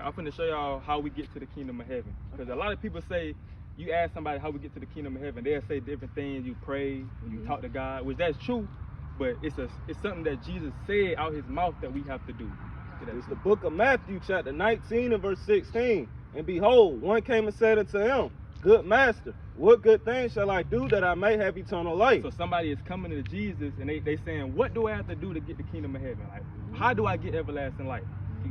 Right, I'm finna show y'all how we get to the kingdom of heaven. Because a lot of people say, you ask somebody how we get to the kingdom of heaven, they'll say different things. You pray, you talk to God, which that's true, but it's something that Jesus said out his mouth that we have to do. It's the book of Matthew, chapter 19 and verse 16. And behold, one came and said unto him, Good master, what good thing shall I do that I may have eternal life? So somebody is coming to Jesus and they saying, what do I have to do to get the kingdom of heaven? Like, how do I get everlasting life?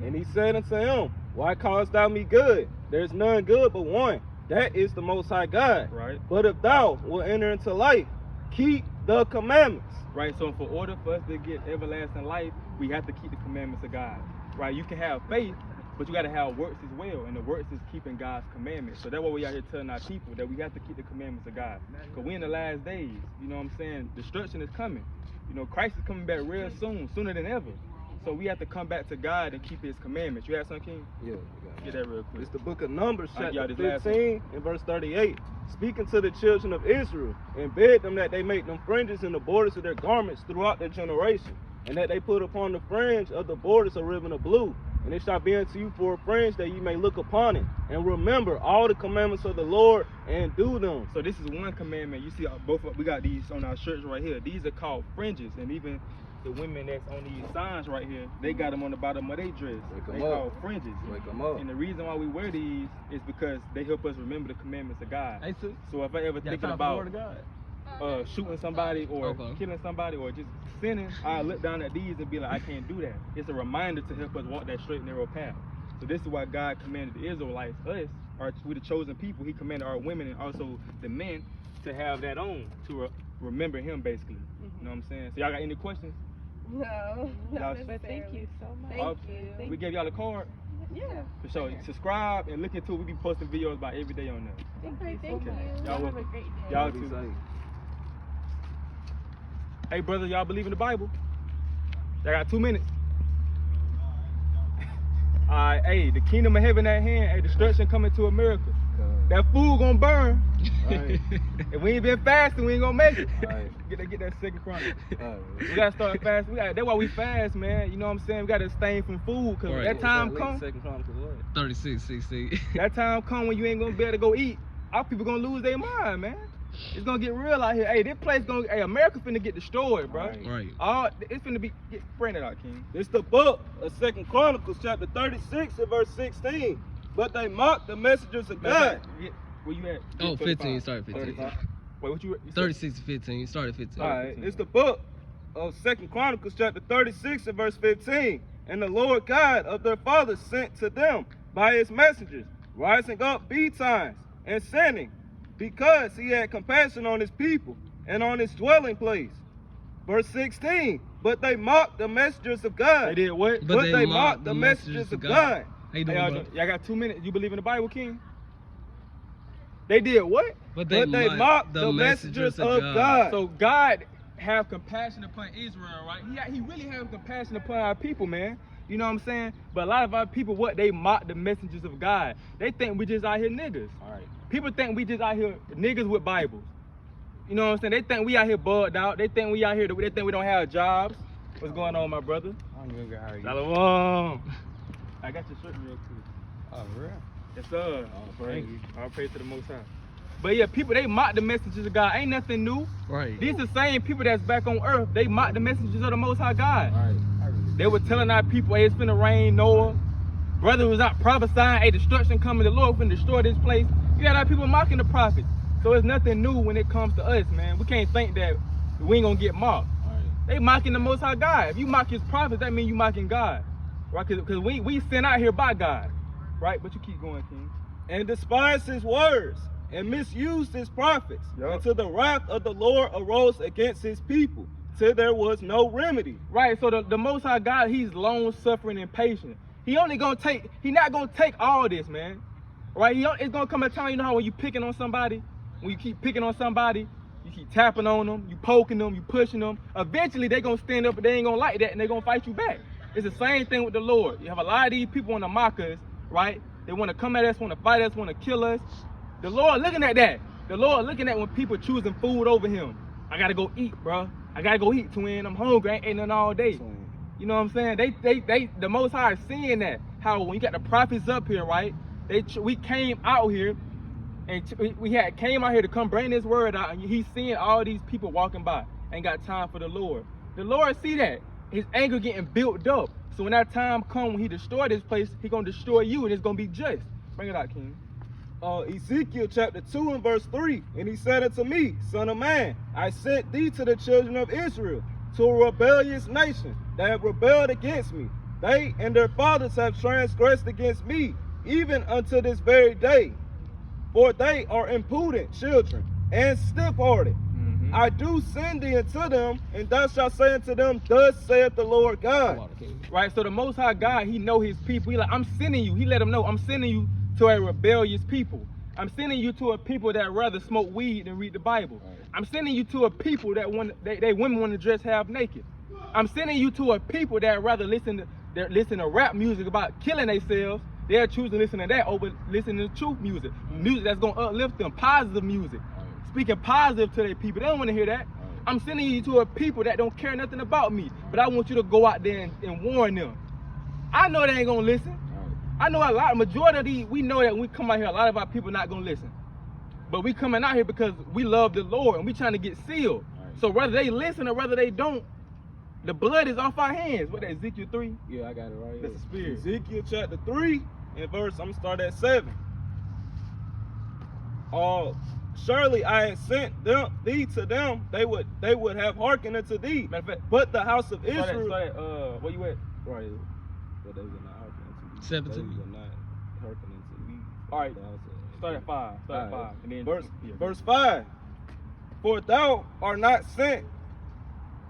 And he said unto him, Why callest thou me good? There's none good but one, that is the Most High God. Right. But if thou wilt enter into life, keep the commandments. Right, so for order for us to get everlasting life, we have to keep the commandments of God. Right, you can have faith, but you got to have works as well, and the works is keeping God's commandments. So that's what we out here telling our people, that we have to keep the commandments of God. Because we in the last days, you know what I'm saying? Destruction is coming. You know, Christ is coming back real soon, sooner than ever. So we have to come back to God and keep his commandments. You have something, King? Yeah. Get that real quick. It's the book of Numbers, chapter this 15 and verse 38. Speaking to the children of Israel, and bid them that they make them fringes in the borders of their garments throughout their generation, and that they put upon the fringe of the borders a ribbon of blue. And it shall be unto you for a fringe, that ye may look upon it, and remember all the commandments of the Lord, and do them. So this is one commandment. You see, we got these on our shirts right here. These are called fringes, and even the women that's on these signs right here, they got them on the bottom of their dress. They called fringes. Wake them up. And the reason why we wear these is because they help us remember the commandments of God. Hey, so if I ever thinking about shooting somebody or killing somebody or just sinning, I look down at these and be like, I can't do that. It's a reminder to help us walk that straight and narrow path. So this is why God commanded the Israelites, we the chosen people, he commanded our women and also the men to have that on, to remember him basically. You know what I'm saying? So y'all got any questions? No, not but thank you so much. Thank you. We gave y'all a card. Yeah. For sure. Subscribe and look into it. We be posting videos about every day on there. Thank you. Y'all have a great day. Y'all too. Hey brother, y'all believe in the Bible? Y'all got 2 minutes. Alright, hey, the kingdom of heaven at hand, hey, destruction coming to America. That food gonna burn. Right. If we ain't been fasting, we ain't gonna make it. Right. Get that second chronicle. We gotta start fasting. That's why we fast, man. You know what I'm saying? We gotta abstain from food, cause when that time come. 36:16. That time come when you ain't gonna be able to go eat. Our people gonna lose their mind, man. It's gonna get real out here. Hey, this place America finna get destroyed, bro. Right. It's finna get printed out, King. It's the book of 2 Chronicles, chapter 36 and verse 16. But they mocked the messengers of God. Where you at? Oh, 15. Start 15. 35. Wait, what you 36 to 15. Start at 15. All right. It's the book of 2 Chronicles, chapter 36 and verse 15. And the Lord God of their fathers sent to them by his messengers, rising up betimes and sinning, because he had compassion on his people and on his dwelling place. Verse 16. But they mocked the messengers of God. They did what? But they mocked the messengers of God. How you doing, y'all got 2 minutes. You believe in the Bible, King? They did what? But they mocked the messengers of God. So God have compassion upon Israel, right? He really have compassion upon our people, man. You know what I'm saying? But a lot of our people, they mock the messengers of God. They think we just out here niggas. All right. People think we just out here niggas with Bibles. You know what I'm saying? They think we out here bugged out. They think we out here, they think we don't have jobs. What's going on, my brother? I'm good, how are you? Shalom. I got your shirt real quick. Oh, real? Yes, sir. Oh, thank you. I'll pray to the Most High. But yeah, people, they mock the messengers of God. Ain't nothing new. Right. These the same people that's back on earth. They mock the messengers of the Most High God. Right. They were telling our people, hey, it's finna rain, Noah. Brother was out prophesying, hey, destruction coming, the Lord finna destroy this place. You got our people mocking the prophets. So it's nothing new when it comes to us, man. We can't think that we ain't gonna get mocked. Right. They mocking the Most High God. If you mock his prophets, that means you mocking God. Right? Because we sent out here by God. Right? But you keep going, King. And despised his words, and misused his prophets, until the wrath of the Lord arose against his people, till there was no remedy. Right, so the Most High God, he's long suffering and patient. He not gonna take all this, man. Right? It's gonna come a time, you know how when you picking on somebody, when you keep picking on somebody, you keep tapping on them, you poking them, you pushing them. Eventually they gonna stand up and they ain't gonna like that and they gonna fight you back. It's the same thing with the Lord. You have a lot of these people want to mock us, right? They want to come at us, want to fight us, want to kill us. The Lord looking at that. The Lord looking at when people choosing food over him. I gotta go eat, bro. I gotta go eat, twin. I'm hungry. I ain't ate nothing all day. You know what I'm saying? They the Most High is seeing that. How when you got the prophets up here, right? We came out here, and we came out here to come bring this word out, and he's seeing all these people walking by, ain't got time for the Lord. The Lord see that. His anger getting built up. So when that time comes when he destroy this place, he gonna destroy you, and it's gonna be just. Bring it out, King. Ezekiel chapter 2 and verse 3. And he said unto me, Son of man, I sent thee to the children of Israel, to a rebellious nation that have rebelled against me. They and their fathers have transgressed against me, even unto this very day. For they are impudent children and stiff-hearted. I do send thee unto them, and thou shalt say unto them, Thus saith the Lord God. Right, so the Most High God, he know his people. He like, I'm sending you. He let them know, I'm sending you to a rebellious people. I'm sending you to a people that rather smoke weed than read the Bible. I'm sending you to a people that they women want to dress half naked. I'm sending you to a people that rather listen to rap music about killing themselves. They'll choose to listen to that over listening to truth music. Music that's going to uplift them, positive music. Speaking positive to their people. They don't want to hear that. I'm sending you to a people that don't care nothing about me. But I want you to go out there and warn them. I know they ain't going to listen. I know majority of these, we know that when we come out here, a lot of our people not going to listen. But we coming out here because we love the Lord and we trying to get sealed. So whether they listen or whether they don't, the blood is off our hands. What, that Ezekiel 3? Yeah, I got it right here. That's the spirit. Ezekiel chapter 3 and verse, I'm going to start at 7. Surely I had sent thee to them, they would have hearkened unto thee. Matter of fact, but the house of Israel. Where you at? Right. But they would not hearken unto thee. 17. They would not hearken unto thee. All right. The house of- Start at 5. Start at 5. And then verse 5. For thou art not sent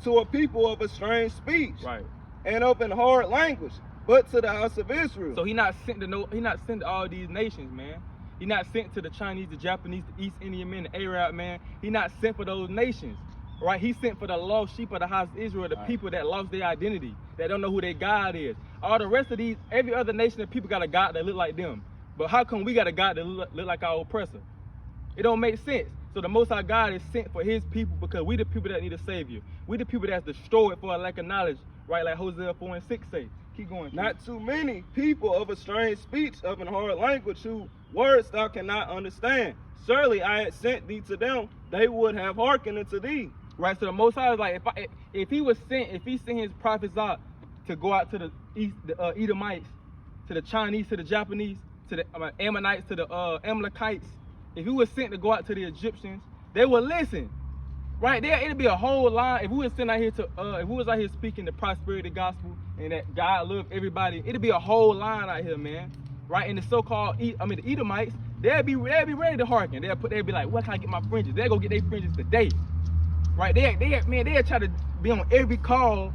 to a people of a strange speech, right, and of an hard language, but to the house of Israel. So he not sent to all these nations, man. He not sent to the Chinese, the Japanese, the East Indian men, the Arab man. He not sent for those nations, right? He sent for the lost sheep of the house of Israel, the people that lost their identity, that don't know who their God is. All the rest of these, every other nation of people got a God that look like them. But how come we got a God that look like our oppressor? It don't make sense. So the Most High God is sent for his people because we the people that need a savior. We the people that's destroyed for a lack of knowledge, right? Like Hosea 4 and 6 say. Keep going. Not too many people of a strange speech, of an hard language, whose words thou cannot understand. Surely I had sent thee to them, they would have hearkened unto thee. Right, so the Most High is like, if he sent his prophets out to go out to the East, the Edomites, to the Chinese, to the Japanese, to the Ammonites, to the Amalekites, if he was sent to go out to the Egyptians, they would listen. Right there, it'd be a whole line. If we was sent out here if we was out here speaking the prosperity gospel and that God loved everybody, it'd be a whole line out here, man. Right, and the so-called, the Edomites, they'd be ready to hearken. They'd be like, where can I get my fringes? They'll go get their fringes today. Right, they'll try to be on every call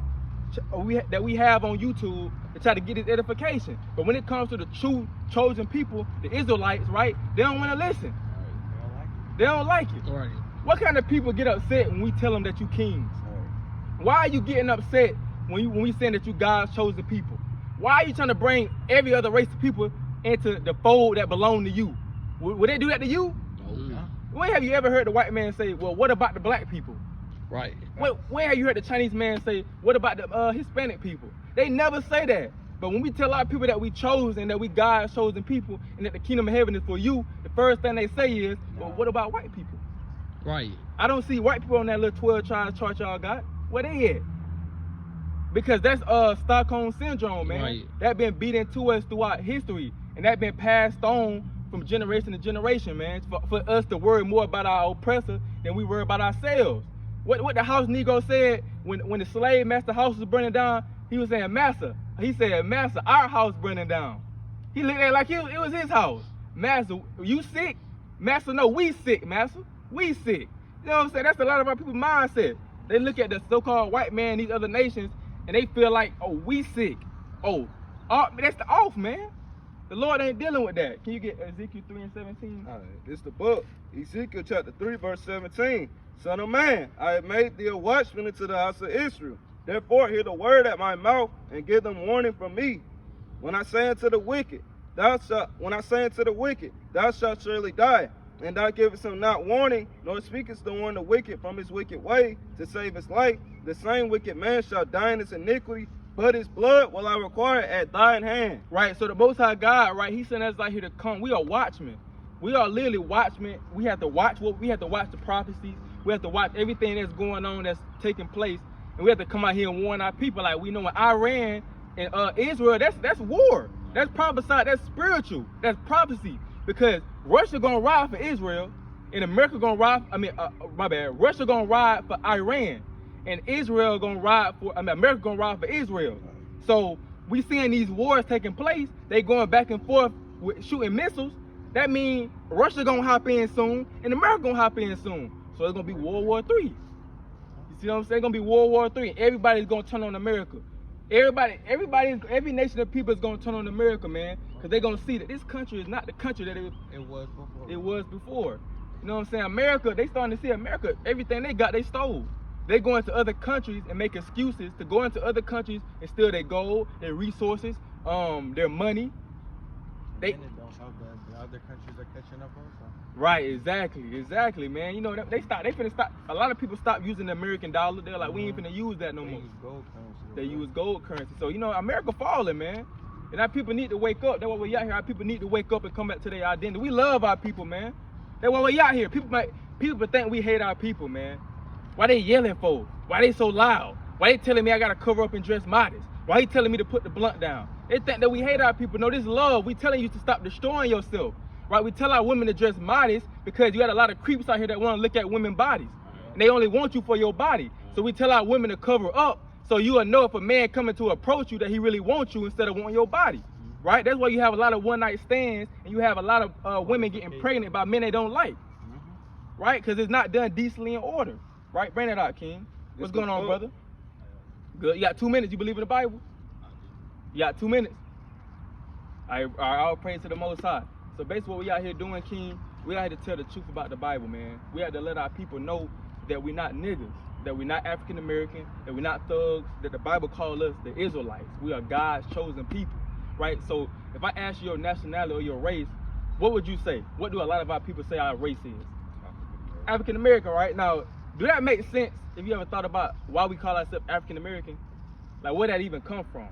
that we have on YouTube to try to get this edification. But when it comes to the true chosen people, the Israelites, right, they don't want to listen. They don't like it. Right. What kind of people get upset when we tell them that you kings? Why are you getting upset when we saying that you God's chosen people? Why are you trying to bring every other race of people into the fold that belong to you? Would they do that to you? No. When have you ever heard the white man say, well, what about the black people? Right. When have you heard the Chinese man say, what about the Hispanic people? They never say that. But when we tell our people that we chose and that we God's chosen people and that the kingdom of heaven is for you, the first thing they say is, well, what about white people? Right. I don't see white people on that little 12 tribes chart y'all got. Where they at? Because that's Stockholm syndrome, man. Right. That been beat into us throughout history, and that been passed on from generation to generation, man. For us to worry more about our oppressor than we worry about ourselves. What the house Negro said when the slave master house was burning down, he was saying, Master. He said, Master, our house burning down. He looked at it like it was his house. Master, you sick? Master, no, we sick, Master. We sick. You know what I'm saying? That's a lot of our people's mindset. They look at the so-called white man, these other nations, and they feel like, oh, we sick. Oh, that's the off, man. The Lord ain't dealing with that. Can you get Ezekiel 3 and 17? All right, this the book, Ezekiel chapter 3, verse 17. Son of man, I have made thee a watchman into the house of Israel. Therefore hear the word at my mouth and give them warning from me. When I say unto the wicked, thou shalt surely die. And thou givest him not warning, nor speakest to warn the wicked from his wicked way to save his life. The same wicked man shall die in his iniquity, but his blood will I require at thine hand. Right, so the Most High God, right, he sent us out here to come. We are watchmen. We are literally watchmen. We have to watch we have to watch the prophecies. We have to watch everything that's going on, that's taking place. And we have to come out here and warn our people. Like, we know in Iran and Israel, that's war. That's prophesied, that's spiritual, that's prophecy. Because Russia gonna ride for Israel, and America gonna ride, Russia gonna ride for Iran, and Israel gonna ride for, America gonna ride for Israel. So we seeing these wars taking place, they going back and forth with shooting missiles. That means Russia gonna hop in soon, and America gonna hop in soon. So it's gonna be World War III. You see what I'm saying? It's gonna be World War III. Everybody's gonna turn on America. Every nation of people is gonna turn on America, man, because they're gonna see that this country is not the country that it was before. You know what I'm saying? America, they starting to see America, everything they got, they stole. They go into other countries and make excuses to go into other countries and steal their gold, their resources, their money. They don't help that the other countries are catching up also. Right, exactly, man. You know, they finna stop. A lot of people stop using the American dollar. They're like, we ain't finna use that no more. They use gold currency. So, you know, America falling, man. And our people need to wake up. That's why we out here. Our people need to wake up and come back to their identity. We love our people, man. That's why we out here. People think we hate our people, man. Why they yelling for? Why they so loud? Why they telling me I gotta cover up and dress modest? Why he telling me to put the blunt down? They think that we hate our people. No, this love. We telling you to stop destroying yourself. Right? We tell our women to dress modest because you got a lot of creeps out here that want to look at women's bodies. And they only want you for your body. So we tell our women to cover up so you will know if a man coming to approach you that he really wants you instead of wanting your body. Right? That's why you have a lot of one-night stands and you have a lot of women getting pregnant by men they don't like. Right? Because it's not done decently in order. Right? Bring that out, King. What's going on, brother? Good. You got 2 minutes. You believe in the Bible? You got 2 minutes. I'll praise to the Most High. So basically what we out here doing, King, we out here to tell the truth about the Bible, man. We have to let our people know that we're not niggas, that we're not African American, that we're not thugs, that the Bible calls us the Israelites. We are God's chosen people, right? So if I ask you your nationality or your race, what would you say? What do a lot of our people say our race is? African American, right? Now, do that make sense if you ever thought about why we call ourselves African American? Like, where that even come from?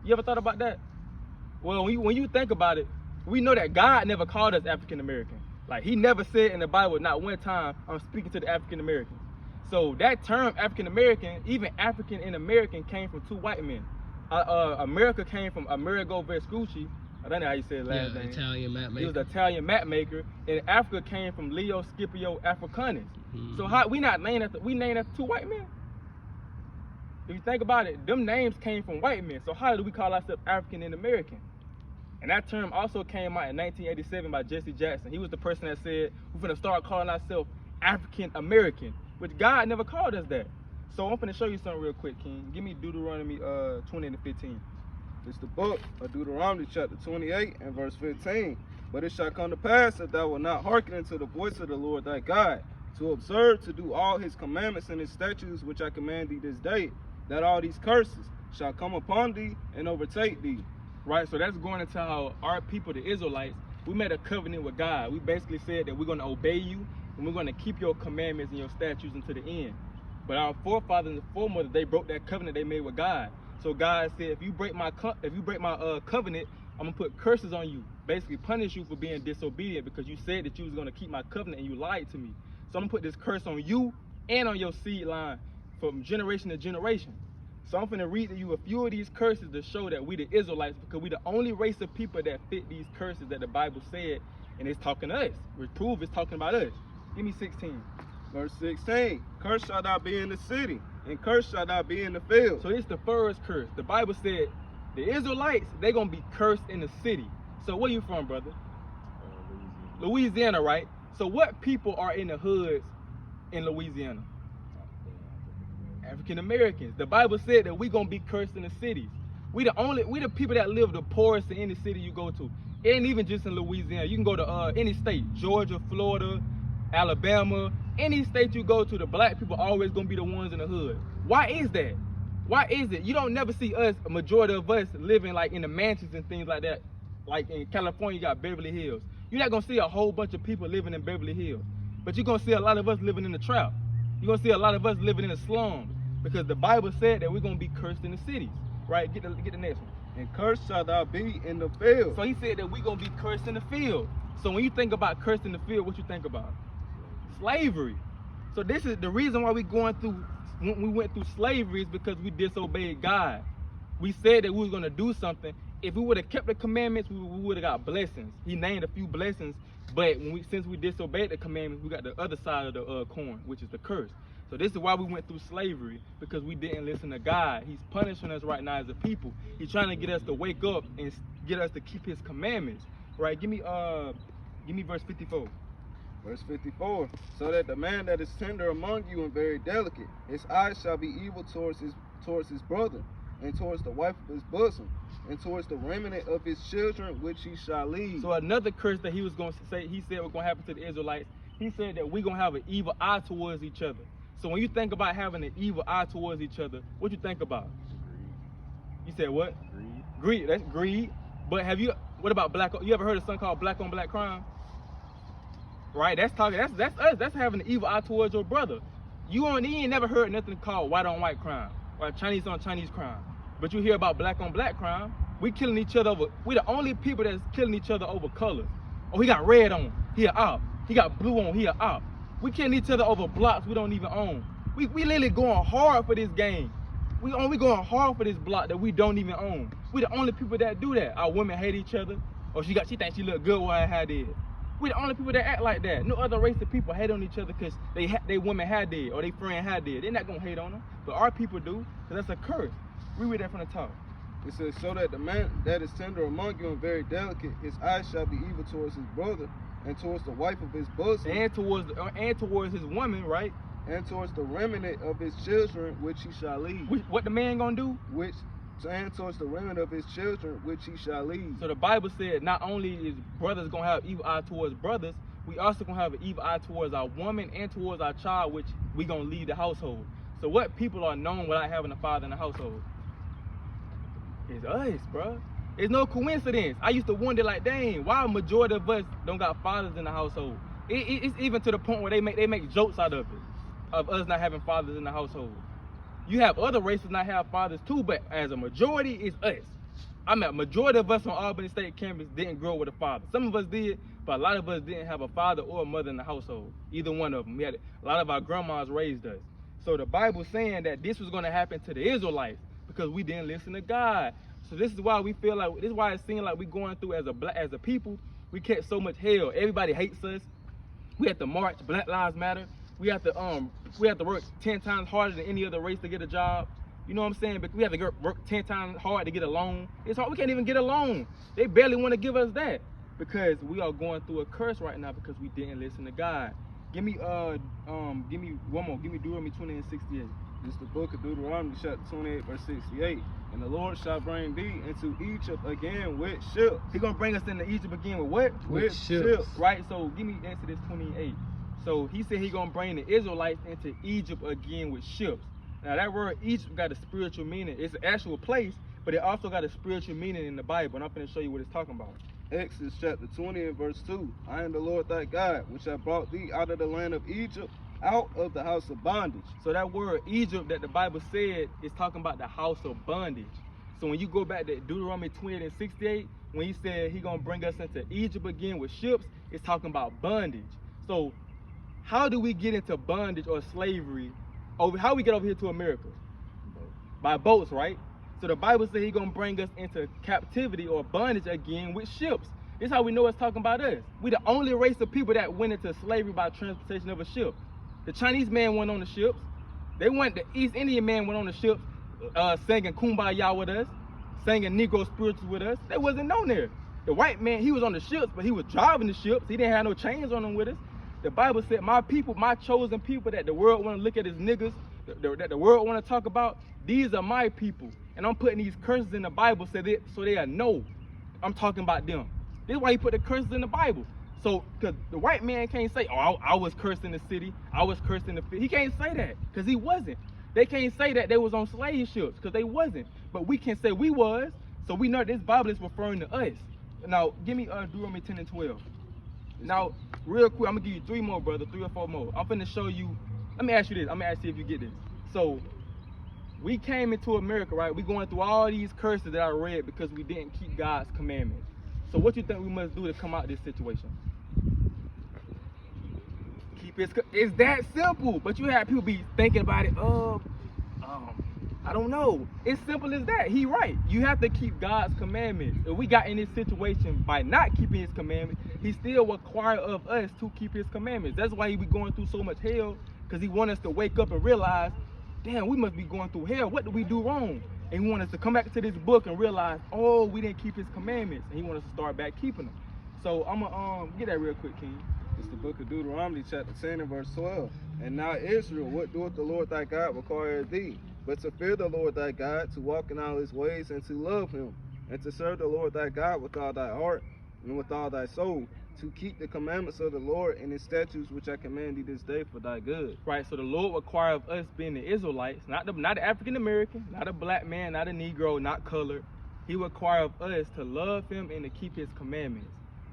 You ever thought about that? Well, when you think about it, we know that God never called us African American. Like, he never said in the Bible, not one time, I'm speaking to the African American. So that term African American, even African and American, came from two white men. America came from Amerigo Vespucci. I don't know how you say his last name. Italian map maker. He was an Italian map maker. And Africa came from Leo Scipio Africanus. So how we named after two white men? If you think about it, them names came from white men. So how do we call ourselves African and American? And that term also came out in 1987 by Jesse Jackson. He was the person that said, we're finna start calling ourselves African American, which God never called us that. So I'm finna show you something real quick, King. Give me Deuteronomy 20 and 15. It's the book of Deuteronomy chapter 28 and verse 15. But it shall come to pass if thou wilt not hearken unto the voice of the Lord thy God, to observe to do all his commandments and his statutes which I command thee this day, that all these curses shall come upon thee and overtake thee. Right, so that's going into how our people, the Israelites, we made a covenant with God. We basically said that we're going to obey you and we're going to keep your commandments and your statutes until the end. But our forefathers and foremothers, they broke that covenant they made with God. So God said, if you break my covenant, I'm gonna put curses on you. Basically, punish you for being disobedient because you said that you was gonna keep my covenant and you lied to me. So I'm gonna put this curse on you and on your seed line from generation to generation. So I'm finna read to you a few of these curses to show that we the Israelites, because we the only race of people that fit these curses that the Bible said, and it's talking to us. Reprove it's talking about us. Give me 16. Verse 16, cursed shall thou be in the city, and cursed shall thou be in the field. So it's the first curse. The Bible said the Israelites, they're gonna be cursed in the city. So where you from, brother? Louisiana, right? So what people are in the hoods in Louisiana? African Americans. The Bible said that we're gonna be cursed in the cities. We the people that live the poorest in any city you go to. It ain't even just in Louisiana. You can go to any state, Georgia, Florida, Alabama, any state you go to, the black people always gonna be the ones in the hood. Why is that? Why is it? You don't never see us, a majority of us, living like in the mansions and things like that. Like in California, you got Beverly Hills. You're not gonna see a whole bunch of people living in Beverly Hills, but you're gonna see a lot of us living in the trap. You're gonna see a lot of us living in the slums. Because the Bible said that we're gonna be cursed in the cities, right? Get the next one. And cursed shall thou be in the field. So he said that we're gonna be cursed in the field. So when you think about cursed in the field, what you think about? Slavery. So this is the reason why we went through slavery is because we disobeyed God. We said that we was gonna do something. If we would have kept the commandments, we would have got blessings. He named a few blessings, but since we disobeyed the commandments, we got the other side of the coin, which is the curse. So this is why we went through slavery, because we didn't listen to God. He's punishing us right now as a people. He's trying to get us to wake up and get us to keep his commandments. Right? Give me verse 54. Verse 54, so that the man that is tender among you and very delicate, his eyes shall be evil towards his brother, and towards the wife of his bosom, and towards the remnant of his children which he shall lead. So another curse that he was going to say, he said was going to happen to the Israelites, he said that we're going to have an evil eye towards each other. So when you think about having an evil eye towards each other, what you think about? Greed. You said what? Greed. Greed, that's greed. But what about you ever heard of something called black on black crime? Right, that's us. That's having an evil eye towards your brother. You ain't never heard nothing called white on white crime, right? Chinese on Chinese crime. But you hear about black on black crime. We killing each other over. We the only people that's killing each other over colors. Oh, he got red on, he a op. He got blue on, he a op. We killing each other over blocks we don't even own. We literally going hard for this game. We going hard for this block that we don't even own. We the only people that do that. Our women hate each other. Or she thinks she look good while her hair did. We the only people that act like that. No other race of people hate on each other because they women had did or they friend had did. They're not gonna hate on them, but our people do, because that's a curse. We read that from the top. It says, so that the man that is tender among you and very delicate, his eyes shall be evil towards his brother, and towards the wife of his bosom, and towards his woman, right? And towards the remnant of his children which he shall lead. What the man gonna do? And towards the remnant of his children which he shall lead. So the Bible said not only is brothers gonna have evil eye towards brothers, we also gonna have an evil eye towards our woman and towards our child, which we gonna lead the household. So what people are known without having a father in the household? It's us, bro. It's no coincidence. I used to wonder, like, dang, why a majority of us don't got fathers in the household? It's even to the point where they make jokes out of it, of us not having fathers in the household. You have other races not have fathers too, but as a majority, it's us. I mean, a majority of us on Albany State campus didn't grow up with a father. Some of us did, but a lot of us didn't have a father or a mother in the household. Either one of them. A lot of our grandmas raised us. So the Bible's saying that this was going to happen to the Israelites because we didn't listen to God. So this is why we feel like, this is why it seems like we're going through as a people, we catch so much hell. Everybody hates us. We have to march, Black Lives Matter. We have to work 10 times harder than any other race to get a job. You know what I'm saying? But we have to work 10 times hard to get a loan. It's hard. We can't even get a loan. They barely want to give us that because we are going through a curse right now because we didn't listen to God. Give me one more. Give me Deuteronomy 20 and 68. This is the book of Deuteronomy, chapter 28, verse 68. And the Lord shall bring thee into Egypt again with ships. He gonna bring us into Egypt again with what? With ships. Right. So give me Exodus 28. So he said he gonna bring the Israelites into Egypt again with ships. Now that word Egypt got a spiritual meaning. It's an actual place, but it also got a spiritual meaning in the Bible. And I'm gonna show you what it's talking about. Exodus chapter 20 and verse 2. I am the Lord thy God, which have brought thee out of the land of Egypt, out of the house of bondage. So that word Egypt that the Bible said is talking about the house of bondage. So when you go back to Deuteronomy 20 and 68, when he said he gonna bring us into Egypt again with ships, it's talking about bondage. So how do we get into bondage or slavery? How we get over here to America? By boats, right? So the Bible says he's gonna bring us into captivity or bondage again with ships. This is how we know it's talking about us. We the only race of people that went into slavery by transportation of a ship. The Chinese man went on the ships. The East Indian man went on the ships, singing Kumbaya with us, singing Negro spirituals with us. They wasn't known there. The white man, he was on the ships, but he was driving the ships. He didn't have no chains on him with us. The Bible said, my people, my chosen people that the world want to look at as niggas, that the world want to talk about, these are my people. And I'm putting these curses in the Bible so they'll know I'm talking about them. This is why he put the curses in the Bible. So, because the white man can't say, oh, I was cursed in the city, I was cursed in the field. He can't say that, because he wasn't. They can't say that they was on slave ships, because they wasn't. But we can say we was, so we know this Bible is referring to us. Now, give me Deuteronomy 10 and 12. Now, real quick, I'm going to give you 3 more, brother, 3 or 4 more. I'm finna show you, let me ask you this, I'm going to ask you if you get this. So, We came into America, right? We going through all these curses that I read because we didn't keep God's commandments. So what you think we must do to come out of this situation? Keep it's that simple. But you have people be thinking about it, I don't know. It's simple as that. He right. You have to keep God's commandments. If we got in this situation by not keeping his commandments, he still require of us to keep his commandments. That's why he be going through so much hell, because he want us to wake up and realize, damn, we must be going through hell. What did we do wrong? And he want us to come back to this book and realize, oh, we didn't keep his commandments. And he want us to start back keeping them. So I'm going to get that real quick, King. It's the book of Deuteronomy, chapter 10 and verse 12. And now Israel, what doeth the Lord thy God require of thee? But to fear the Lord thy God, to walk in all his ways, and to love him, and to serve the Lord thy God with all thy heart and with all thy soul, to keep the commandments of the Lord and his statutes which I command thee this day for thy good. Right, so the Lord require of us being the Israelites, not the African American, not a black man, not a Negro, not colored. He require of us to love him and to keep his commandments.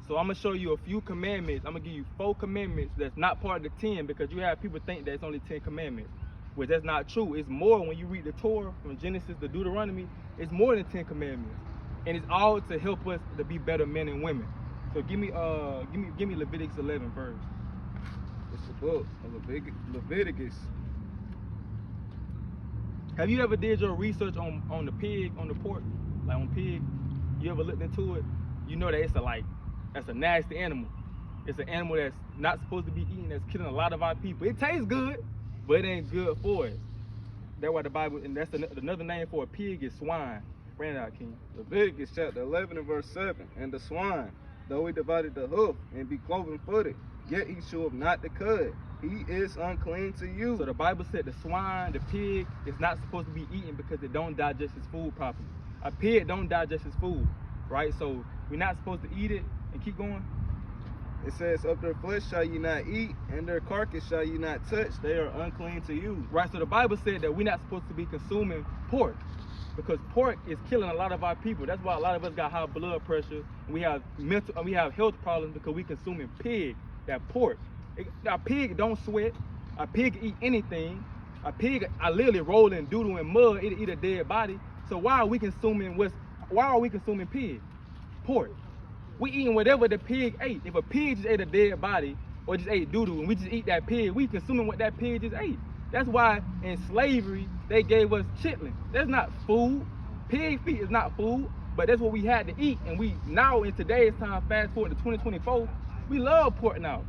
So I'm gonna show you a few commandments. I'm gonna give you 4 commandments that's not part of the 10, because you have people think that it's only 10 commandments, which that's not true. It's more. When you read the Torah from Genesis to Deuteronomy, it's more than 10 commandments, and it's all to help us to be better men and women. So give me Leviticus 11 first. It's the book of Leviticus. Have you ever did your research on the pig, on the pork, like on pig? You ever looked into it? You know that that's a nasty animal. It's an animal that's not supposed to be eaten, that's killing a lot of our people. It tastes good, but it ain't good for us. That's why the Bible, and that's another name for a pig is swine. Bring it out, King. Leviticus chapter 11 and verse 7. And the swine, though he divided the hoof and be cloven footed, yet he showeth not the cud. He is unclean to you. So the Bible said the swine, the pig, is not supposed to be eaten because it don't digest its food properly. A pig don't digest its food, right? So we're not supposed to eat it. And keep going. It says, of their flesh shall ye not eat, and their carcass shall ye not touch. They are unclean to you. Right, so the Bible said that we're not supposed to be consuming pork, because pork is killing a lot of our people. That's why a lot of us got high blood pressure, and we have health problems because we consuming pig, that pork. A pig don't sweat. A pig eat anything. A pig, I literally roll in doodle in mud, it'll eat a dead body. So why are we consuming pig? Pork. We eating whatever the pig ate. If a pig just ate a dead body or just ate doo-doo and we just eat that pig, we consuming what that pig just ate. That's why in slavery they gave us chitlins. That's not food. Pig feet is not food, but that's what we had to eat. And we now in today's time, fast forward to 2024, we love pork now.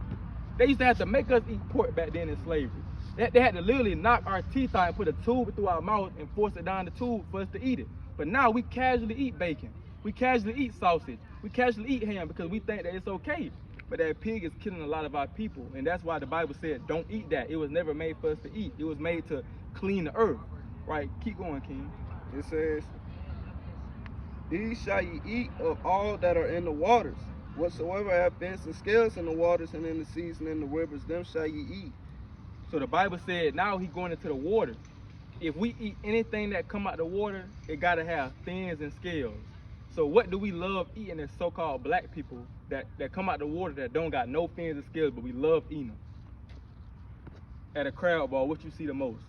They used to have to make us eat pork back then in slavery. They had to literally knock our teeth out and put a tube through our mouth and force it down the tube for us to eat it. But now we casually eat bacon. We casually eat sausage. We casually eat ham because we think that it's okay. But that pig is killing a lot of our people. And that's why the Bible said, don't eat that. It was never made for us to eat. It was made to clean the earth. Right? Keep going, King. It says, these shall ye eat of all that are in the waters. Whatsoever have fins and scales in the waters and in the seas and in the rivers, them shall ye eat. So the Bible said, now he's going into the water. If we eat anything that come out the water, it got to have fins and scales. So what do we love eating as so-called black people that come out the water that don't got no fins and scales, but we love eating them? At a crab ball, what you see the most?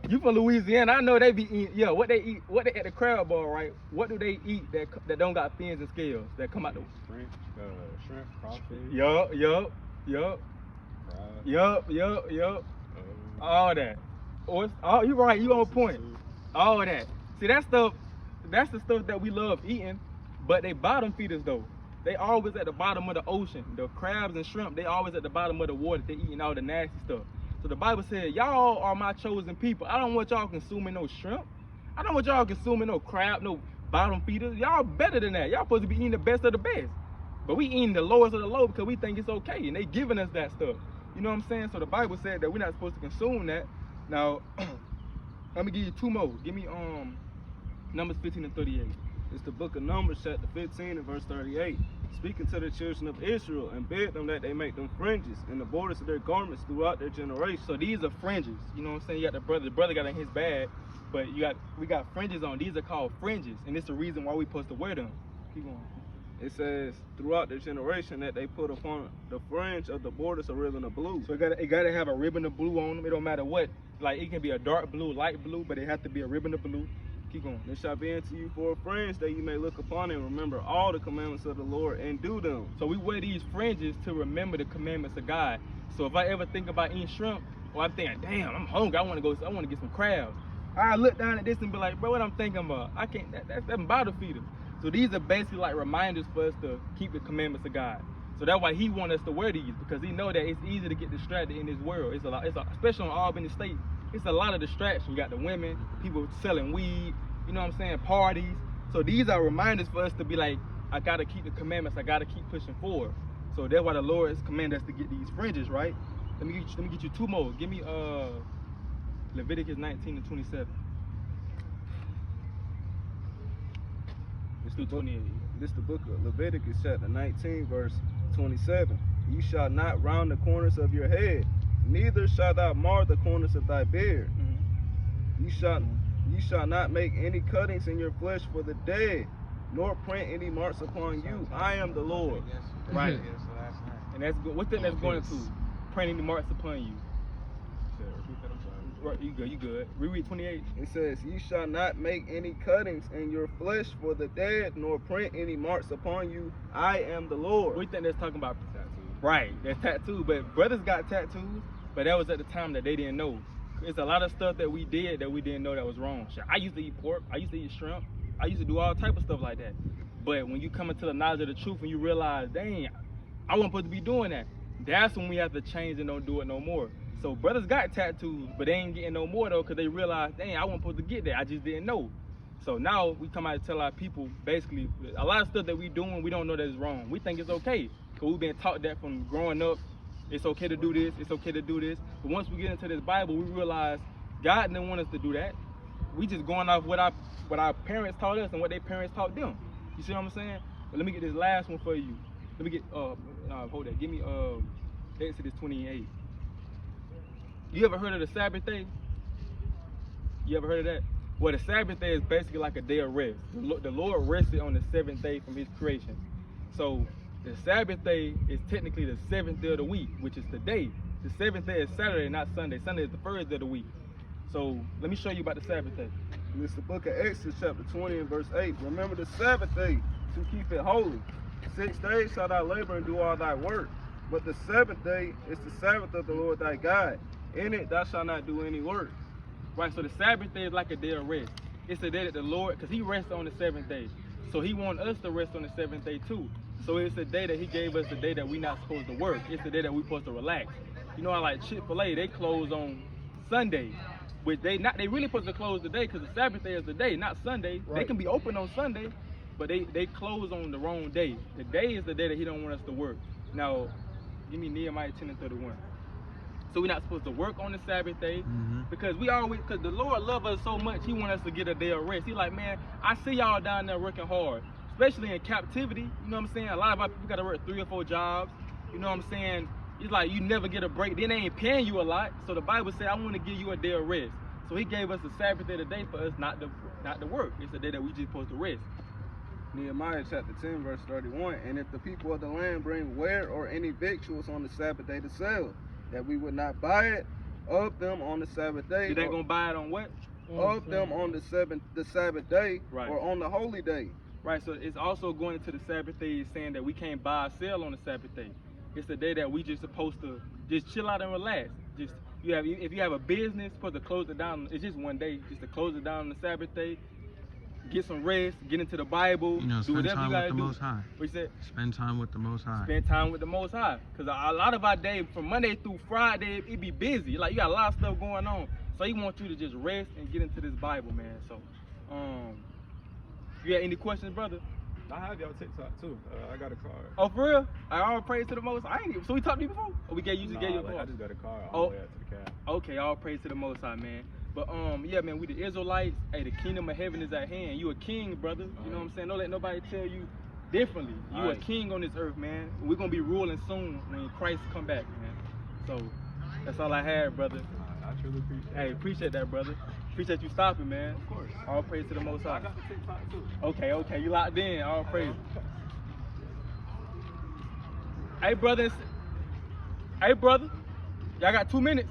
You from Louisiana? I know they be eating. What they eat? What they at the crab ball, right? What do they eat that don't got fins and scales that come out the? Shrimp, crawfish. Yup. All that. Oh, you right. You on point. All that. See, that's the stuff that we love eating, but they bottom feeders though. They always at the bottom of the ocean. The crabs and shrimp, they always at the bottom of the water. They eating all the nasty stuff. So the Bible said, y'all are my chosen people. I don't want y'all consuming no shrimp. I don't want y'all consuming no crab, no bottom feeders. Y'all better than that. Y'all supposed to be eating the best of the best. But we eating the lowest of the low because we think it's okay, and they giving us that stuff. You know what I'm saying? So the Bible said that we're not supposed to consume that. Now, let me give you 2 more. Give me Numbers 15 and 38. It's the book of Numbers, chapter 15 and verse 38. Speaking to the children of Israel, and bid them that they make them fringes in the borders of their garments throughout their generation. So these are fringes. You know what I'm saying? You got the brother got in his bag, but we got fringes on. These are called fringes, and it's the reason why we supposed to wear them. Keep going. It says throughout their generation that they put upon the fringe of the borders a ribbon of blue. So it gotta have a ribbon of blue on them. It don't matter what like it can be a dark blue, light blue, but it has to be a ribbon of blue. Keep going. It shall be unto you for friends, that you may look upon and remember all the commandments of the Lord and do them. So we wear these fringes to remember the commandments of God. So if I ever think about eating shrimp, or I'm thinking, damn, I'm hungry, I want to get some crabs. I look down at this and be like, bro, what I'm thinking about? I can't. That's bottle feeder. So these are basically like reminders for us to keep the commandments of God. So that's why he wants us to wear these, because he know that it's easy to get distracted in this world. It's a lot. Especially on Albany State. It's a lot of distraction. You got the women, people selling weed. You know what I'm saying? Parties. So these are reminders for us to be like, I gotta keep the commandments. I gotta keep pushing forward. So that's why the Lord has commanded us to get these fringes, right? Let me get you two more. Give me Leviticus 19 and 27. Let's do 28. This is the book of Leviticus chapter 19 verse 27. You shall not round the corners of your head, neither shalt thou mar the corners of thy beard. Mm-hmm. You shall not make any cuttings in your flesh for the dead, nor print any marks upon you. I am the Lord. Right. Yes, so that's not. And that's good. What's that that's going to? Printing the marks upon you. Right, you good. Reread 28. It says, you shall not make any cuttings in your flesh for the dead, nor print any marks upon you. I am the Lord. What do you think that's talking about? Tattoos. Right, that's tattoo. But brothers got tattoos, but that was at the time that they didn't know. It's a lot of stuff that we did that we didn't know that was wrong. Shit, I used to eat pork. I used to eat shrimp. I used to do all type of stuff like that. But when you come into the knowledge of the truth and you realize, dang, I wasn't supposed to be doing that. That's when we have to change and don't do it no more. So brothers got tattoos, but they ain't getting no more though, because they realize, dang, I wasn't supposed to get that. I just didn't know. So now we come out and tell our people, basically, a lot of stuff that we doing, we don't know that it's wrong. We think it's okay, because we've been taught that from growing up. It's okay to do this, it's okay to do this. But once we get into this Bible, we realize God didn't want us to do that. We just going off what our parents taught us and what their parents taught them. You see what I'm saying? But let me get this last one for you. Let me get, hold that. Give me Exodus 28. You ever heard of the Sabbath day? You ever heard of that? Well, the Sabbath day is basically like a day of rest. The Lord rested on the seventh day from his creation. So the Sabbath day is technically the seventh day of the week, which is today. The seventh day is Saturday, not Sunday. Sunday is the first day of the week. So let me show you about the Sabbath day. And it's the book of Exodus chapter 20 and verse 8. Remember the Sabbath day to keep it holy. 6 days shalt thou labor and do all thy work. But the seventh day is the Sabbath of the Lord thy God. In it thou shalt not do any work. Right, so the Sabbath day is like a day of rest. It's a day that the Lord, because he rests on the seventh day. So he wants us to rest on the seventh day too. So it's a day that he gave us, the day that we're not supposed to work. It's the day that we're supposed to relax. You know how like Chick-fil-A, they close on Sunday. But they really supposed to close the day, because the Sabbath day is the day, not Sunday. Right. They can be open on Sunday, but they close on the wrong day. The day is the day that he don't want us to work. Now, give me Nehemiah 10 and 31. So we're not supposed to work on the Sabbath day, because because the Lord loves us so much, he wants us to get a day of rest. He like, man, I see y'all down there working hard, especially in captivity. You know what I'm saying? A lot of our people got to work 3 or 4 jobs. You know what I'm saying? It's like you never get a break. Then they ain't paying you a lot. So the Bible said, I want to give you a day of rest. So he gave us the Sabbath day today for us not to work. It's a day that we just supposed to rest. Nehemiah chapter 10 verse 31. And if the people of the land bring ware or any victuals on the Sabbath day to sell, that we would not buy it of them on the Sabbath day. They gonna buy it on what? Of them on the Sabbath day, right, or on the holy day. Right, so it's also going into the Sabbath day, saying that we can't buy or sell on the Sabbath day. It's the day that we just supposed to just chill out and relax. Just if you have a business, supposed to close it down. It's just one day, just to close it down on the Sabbath day. Get some rest, get into the Bible, do whatever you gotta do. Most High. What you said? Spend time with the Most High. Spend time with the Most High. Because a lot of our day, from Monday through Friday, it be busy. Like, you got a lot of stuff going on. So he wants you to just rest and get into this Bible, man. So, you got any questions, brother? I have y'all TikTok too. I got a card. Oh, for real? All praise to the Most High. So we talked to you before? Or we gave you a card? I just got a card all the way up to the cab. Okay, all praise to the Most High, man. But yeah, man, we the Israelites. Hey, the kingdom of heaven is at hand. You a king, brother. You know what I'm saying? Don't let nobody tell you differently. You a king on this earth, man. We're gonna be ruling soon when Christ come back, man. So that's all I had, brother. I truly appreciate it. Hey, appreciate that, brother. Appreciate you stopping, man. Of course. All praise to the Most High. I got the TikTok too. Okay, you locked in. All praise. Hey, brother. Y'all got 2 minutes.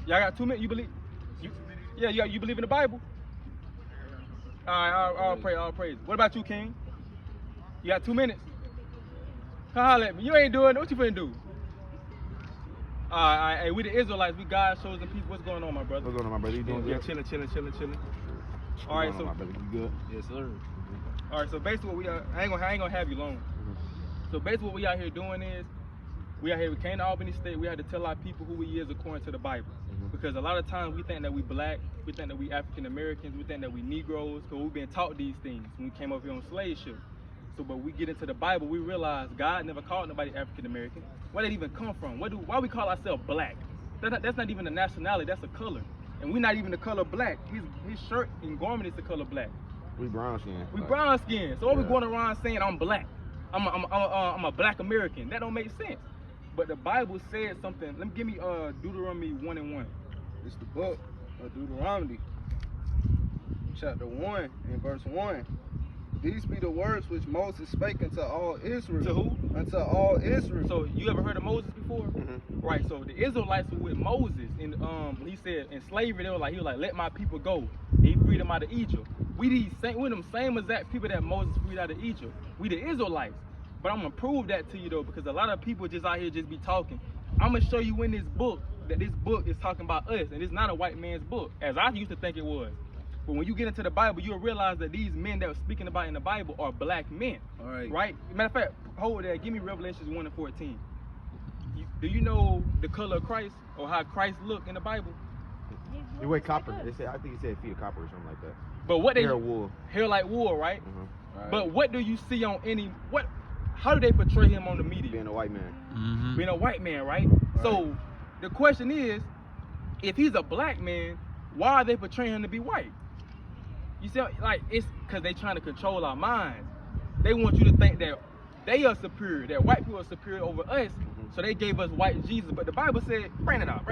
Y'all got 2 minutes? You believe? You believe in the Bible? All right, I'll praise. What about you, King? You got 2 minutes? Come holler at me. You ain't doing it. What you finna do? All right. Hey, we the Israelites. We God's chosen people. What's going on, my brother? What's going on, my brother? You doing Yeah, good? chilling. All right, What's going on, my brother? You good? Yes, sir. All right, so basically what we are, I ain't gonna have you long. So basically what we out here doing is, we came to Albany State, we had to tell our people who we is according to the Bible. Because a lot of times we think that we black, we think that we African Americans, we think that we Negroes, because we've been taught these things when we came up here on slave ship. So but we get into the Bible, we realize God never called nobody African American. Where did it even come from? Why we call ourselves black? That's not even a nationality, that's a color. And we're not even the color black. His shirt and garment is the color black. We brown skin. We brown skin. So what we going around saying I'm black? I'm a black American. That don't make sense. But the Bible said something. Give me Deuteronomy 1:1. It's the book of Deuteronomy, chapter 1 and verse 1. These be the words which Moses spake unto all Israel. To who? Unto all Israel. So you ever heard of Moses before? Right. So the Israelites were with Moses, and when he said in slavery, he was like, let my people go. He freed them out of Egypt. We them same exact people that Moses freed out of Egypt. We the Israelites. But I'm gonna prove that to you though, because a lot of people just out here just be talking. I'm gonna show you in this book that this book is talking about us, and it's not a white man's book, as I used to think it was. But when you get into the Bible, you'll realize that these men that were speaking about in the Bible are black men. All right. Right? Matter of fact, hold there. Give me Revelations 1:14. Do you know the color of Christ or how Christ looked in the Bible? You wear copper. They said, I think he said feet of copper or something like that. But what they Hair wool. Hair like wool, right? Right. But what do you see on how do they portray him on the media? Being a white man. Being a white man, right? So the question is, if he's a black man, why are they portraying him to be white? You see, like, it's because they trying to control our minds. They want you to think that they are superior, that white people are superior over us, so they gave us white Jesus. But the Bible said, bring it out.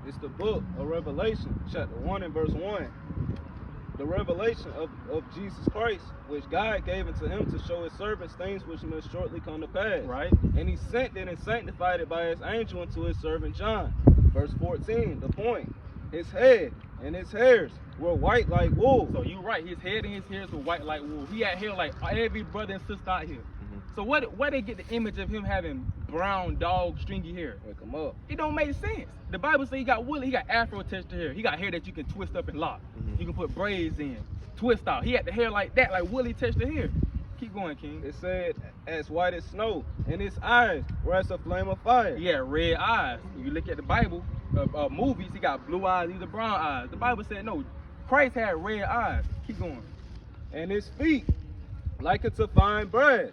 It's the book of Revelation, chapter 1 and verse 1. The revelation of Jesus Christ, which God gave unto him to show his servants things which must shortly come to pass. Right. And he sent it and sanctified it by his angel unto his servant John. Verse 14, the point. His head and his hairs were white like wool. So you're right, his head and his hairs were white like wool. He had hair like every brother and sister out here. So where they get the image of him having brown, dog, stringy hair? Wake him up. It don't make sense. The Bible says he got woolly, he got afro texture hair. He got hair that you can twist up and lock. You can put braids in, twist out. He had the hair like that, like woolly texture hair. Keep going, King. It said, as white as snow, and his eyes were as a flame of fire. He had red eyes. If you look at the Bible, movies, he got blue eyes, these are brown eyes. The Bible said no, Christ had red eyes. Keep going. And his feet like unto fine brass,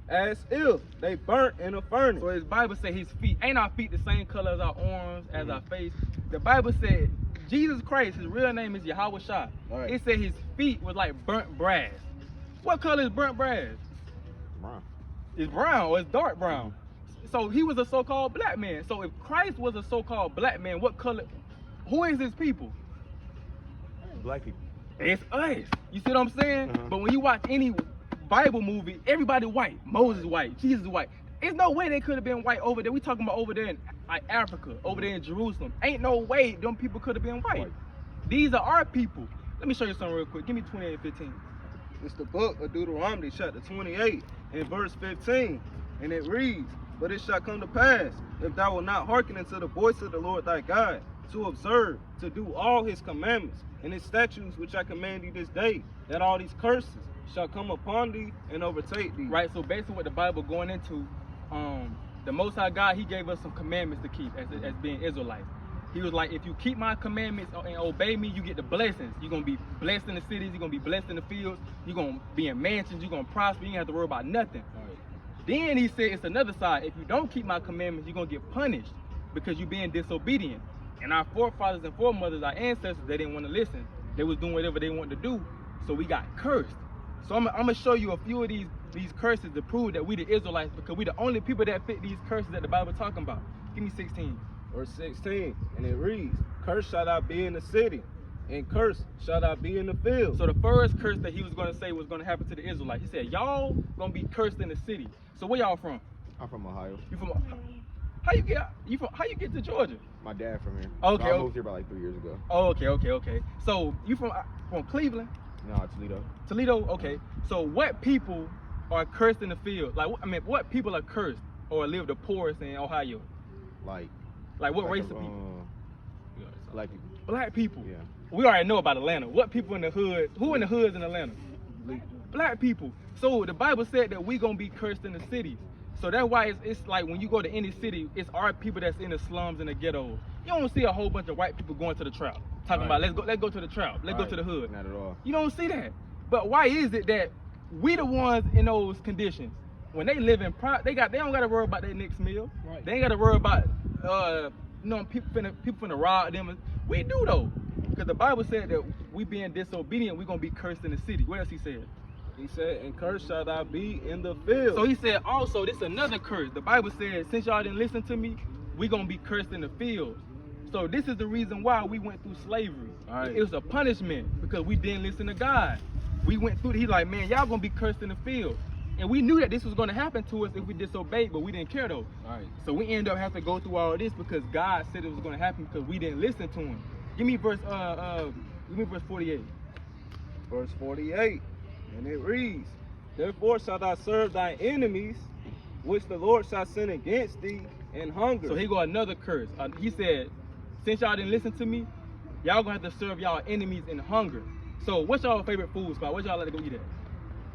as if they burnt in a furnace. So his Bible said his feet, ain't our feet the same color as our arms, as our face? The Bible said Jesus Christ, his real name is Yahweh Shai. Right. It said his feet was like burnt brass. What color is burnt brass? Brown. It's brown or it's dark brown. So he was a so-called black man. So if Christ was a so-called black man, what color, who is his people? Black people. It's us. You see what I'm saying? But when you watch any Bible movie, everybody white. Moses white, Jesus white. There's no way they could have been white over there. We talking about over there in like Africa, over there in Jerusalem. Ain't no way them people could have been white. These are our people. Let me show you something real quick. Give me 28 and 15. It's the book of Deuteronomy, chapter 28, and verse 15. And it reads, but it shall come to pass, if thou wilt not hearken unto the voice of the Lord thy God, to observe, to do all his commandments, and his statutes which I command thee this day, that all these curses shall come upon thee and overtake thee. Right, so basically what the Bible going into, the Most High God, he gave us some commandments to keep as being Israelites. He was like, if you keep my commandments and obey me, you get the blessings. You're going to be blessed in the cities, you're going to be blessed in the fields, you're going to be in mansions, you're going to prosper, you ain't have to worry about nothing. Right. Then he said it's another side. If you don't keep my commandments, you're going to get punished because you're being disobedient. And our forefathers and foremothers, our ancestors, they didn't want to listen. They was doing whatever they wanted to do, so we got cursed. So I'm going to show you a few of these curses to prove that we the Israelites, because we the only people that fit these curses that the Bible talking about. Give me 16. Verse 16, and it reads, cursed shall thou be in the city, and cursed shall thou be in the field. So the first curse that he was going to say was going to happen to the Israelites. He said, y'all going to be cursed in the city. So where y'all from? I'm from Ohio. You from How you get to Georgia? My dad from here. Okay, So I moved here about like 3 years ago. Oh, okay. So you from Cleveland? No, Toledo. Toledo? Okay. So what people are cursed in the field? Like, I mean, what people are cursed or live the poorest in Ohio? Like What race of people? Black people. Black people. Yeah. We already know about Atlanta. What people in the hood? Who in the hoods in Atlanta? Black people. So the Bible said that we gonna be cursed in the cities. So that's why it's like when you go to any city, it's our people that's in the slums and the ghettos. You don't see a whole bunch of white people going to the trap, talking about let's go to the trap, let's go to the hood. Not at all. You don't see that. But why is it that we the ones in those conditions? When they live in they don't gotta worry about their next meal. Right. They ain't gotta worry about people finna rob them. We do though. Because the Bible said that we being disobedient, we gonna be cursed in the city. What else he said? He said, and cursed shall thou be in the field. So he said also, this is another curse. The Bible said, since y'all didn't listen to me, we gonna be cursed in the fields. So this is the reason why we went through slavery. Right. It was a punishment because we didn't listen to God. We went through, he's like, man, y'all gonna be cursed in the field. And we knew that this was gonna happen to us if we disobeyed, but we didn't care though. Right. So we ended up having to go through all this because God said it was gonna happen because we didn't listen to him. Give me verse 48. Verse 48, and it reads, therefore shalt thou serve thy enemies, which the Lord shall send against thee in hunger. So here go another curse. He said, since y'all didn't listen to me, y'all gonna have to serve y'all enemies in hunger. So what's y'all favorite food spot? What y'all like to go eat at?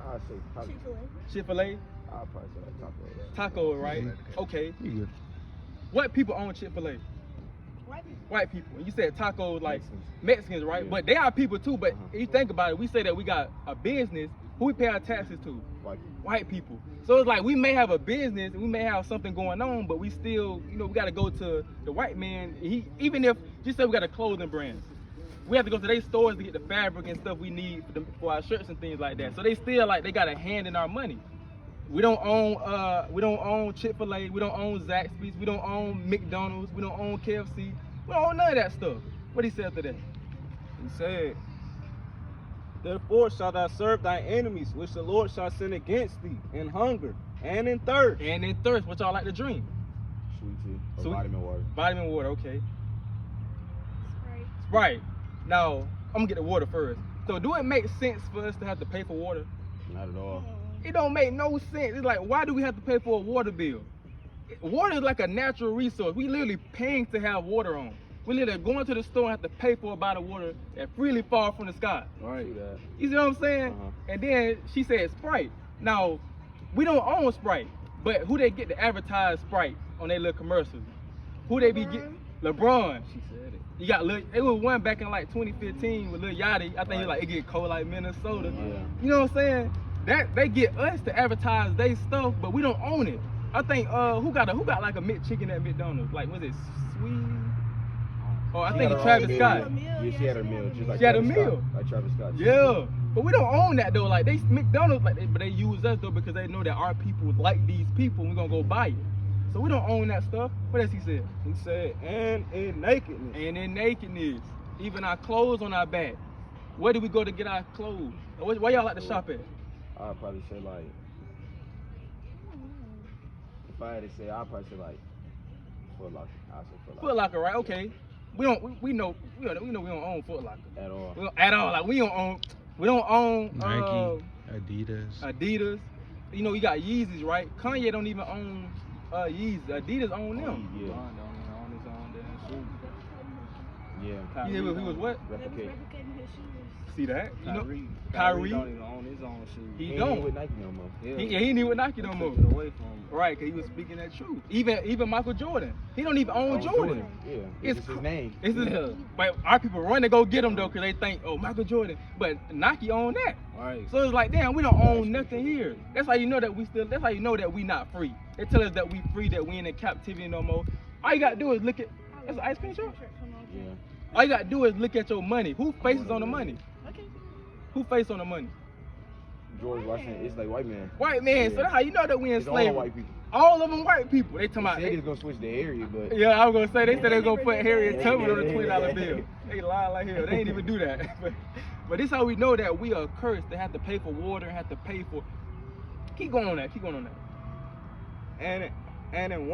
I'd say taco. Chick-fil-A? I'd probably say like taco. Taco, right? Okay. What people own Chick-fil-A? White people. And you said tacos like Mexicans, right? Yeah. But they are people too. But if you think about it, we say that we got a business. Who we pay our taxes to? White people. So it's like we may have a business and we may have something going on, but we still, we got to go to the white man. Even if, just say we got a clothing brand, we have to go to their stores to get the fabric and stuff we need for our shirts and things like that. So they still they got a hand in our money. We don't own Chick-fil-A, we don't own Zaxby's, we don't own McDonald's, we don't own KFC, we don't own none of that stuff. What he said after that? He said, therefore shalt thou serve thy enemies, which the Lord shall send against thee in hunger and in thirst. And in thirst, what y'all like to drink? Sweet tea. Or Sweet- vitamin water. Vitamin water, okay. Sprite. Sprite. Now, I'm gonna get the water first. So do it make sense for us to have to pay for water? Not at all. It don't make no sense. It's like, why do we have to pay for a water bill? Water is like a natural resource. We literally paying to have water on. We literally going to the store and have to pay for a bottle of water that freely falls from the sky. Right. You see what I'm saying? And then she said Sprite. Now, we don't own Sprite, but who they get to advertise Sprite on their little commercials? Who they be getting? LeBron. She said it. You got it was one back in like 2015 with Lil Yachty. I think he it get cold like Minnesota. Yeah. You know what I'm saying? That they get us to advertise their stuff, but we don't own it. I think who got like a McChicken at McDonald's? Like, was it Sweet? Oh, I think it's Travis Scott. Yeah, she had her meal. Just like She had a Travis meal. Scott, like Travis Scott. Yeah, but we don't own that though. Like McDonald's, but they use us though because they know that our people like these people. And we're gonna go buy it. So we don't own that stuff. What else he said? He said, and in nakedness. And in nakedness, even our clothes on our back. Where do we go to get our clothes? Where y'all like to shop at? I'd probably say like, if I had to say, I'd probably say like Foot Locker. I'd say Foot Locker. Foot Locker, right? Okay. We know we don't own Foot Locker. At all. We don't, at all. Like we don't own Nike, Adidas. Adidas. You got Yeezys, right? Kanye don't even own Yeezys. Adidas own them. Yeah. John don't even own his own damn shoes. Yeah. He was what? Replicate. Replicating his shoes. See that? Kyrie Kyrie. don't even own his own shoes. He He don't. ain't with Nike no more. He ain't even with Nike no more. Took it away from him. Right, because he was speaking that truth. Even Michael Jordan. He don't even own Jordan. Yeah. It's It's his name. But our people run to go get him though because they think, oh, Michael Jordan. But Nike own that. Right. So it's like, damn, we don't own nothing here. That's how you know that that's how you know that we not free. They tell us that we free, that we ain't in captivity no more. All you gotta do is look at, that's an ice cream shop? Yeah. All you gotta do is look at your money. Who faces on the money? Okay. Who face on the money? George Washington. It's like white man. White man. So Yeah. that's how you know that we in It's all slavery. white people. All of them white people. They talking They about, said it's gonna switch the area, but yeah, I was gonna say, they said they gonna put Harriet Tubman on the $20 Yeah. bill. They lie like hell. They ain't even do that. But this how we know that we are cursed. They have to pay for water, have to pay for. Keep going on that. And in one.